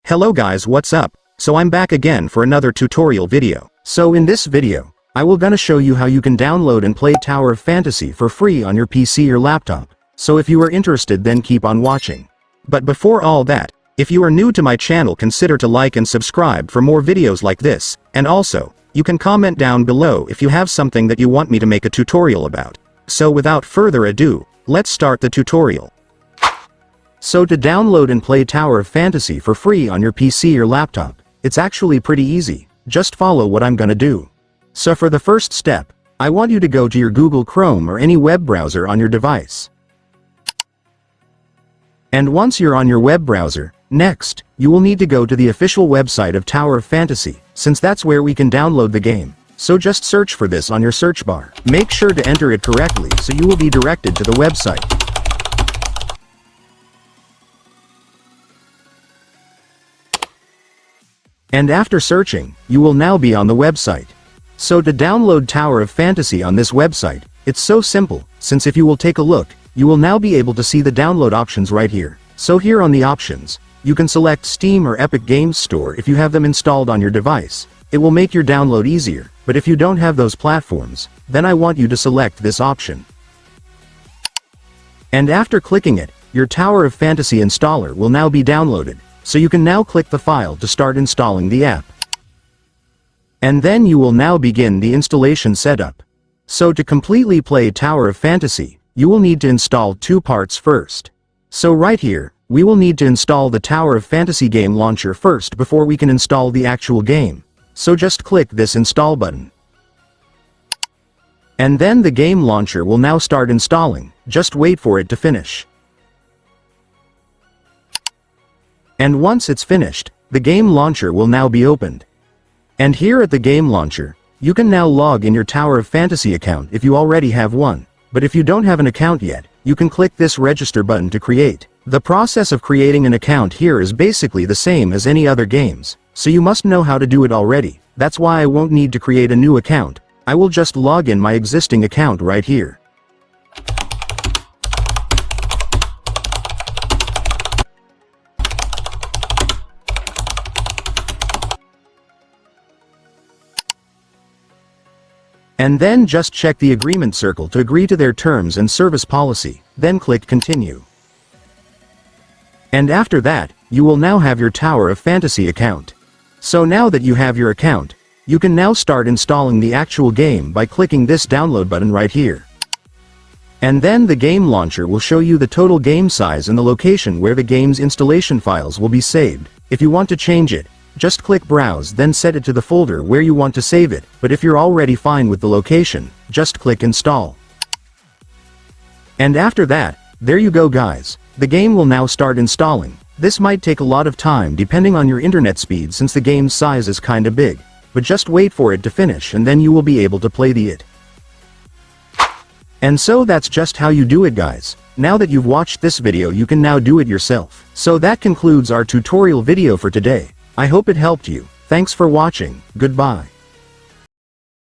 Hello guys, what's up? So I'm back again for another tutorial video. So in this video, I will gonna show you how you can download and play Tower of Fantasy for free on your PC or laptop. So if you are interested, then keep on watching. But before all that, if you are new to my channel, consider to like and subscribe for more videos like this, and also, you can comment down below if you have something that you want me to make a tutorial about. So without further ado, let's start the tutorial. So to download and play Tower of Fantasy for free on your PC or laptop, it's actually pretty easy. Just follow what I'm gonna do. So for the first step, I want you to go to your Google Chrome or any web browser on your device. And once you're on your web browser, next, you will need to go to the official website of Tower of Fantasy, since that's where we can download the game. So just search for this on your search bar. Make sure to enter it correctly so you will be directed to the website. And after searching, you will now be on the website. So to download Tower of Fantasy on this website, it's so simple, since if you will take a look, you will now be able to see the download options right here. So here on the options, you can select Steam or Epic Games Store if you have them installed on your device. It will make your download easier, but if you don't have those platforms, then I want you to select this option. And after clicking it, your Tower of Fantasy installer will now be downloaded. So you can now click the file to start installing the app. And then you will now begin the installation setup. So to completely play Tower of Fantasy, you will need to install two parts first. So right here, we will need to install the Tower of Fantasy game launcher first before we can install the actual game. So just click this install button. And then the game launcher will now start installing, just wait for it to finish. And once it's finished, the game launcher will now be opened. And here at the game launcher, you can now log in your Tower of Fantasy account if you already have one. But if you don't have an account yet, you can click this register button to create. The process of creating an account here is basically the same as any other games, so you must know how to do it already. That's why I won't need to create a new account. I will just log in my existing account right here. And then just check the agreement circle to agree to their terms and service policy, then click continue. And after that, you will now have your Tower of Fantasy account. So now that you have your account, you can now start installing the actual game by clicking this download button right here. And then the game launcher will show you the total game size and the location where the game's installation files will be saved. If you want to change it, just click browse, then set it to the folder where you want to save it, but if you're already fine with the location, just click install. And after that, there you go guys, the game will now start installing. This might take a lot of time depending on your internet speed since the game's size is kinda big, but just wait for it to finish and then you will be able to play it. And so that's just how you do it guys. Now that you've watched this video, you can now do it yourself. So that concludes our tutorial video for today. I hope it helped you. Thanks for watching. Goodbye.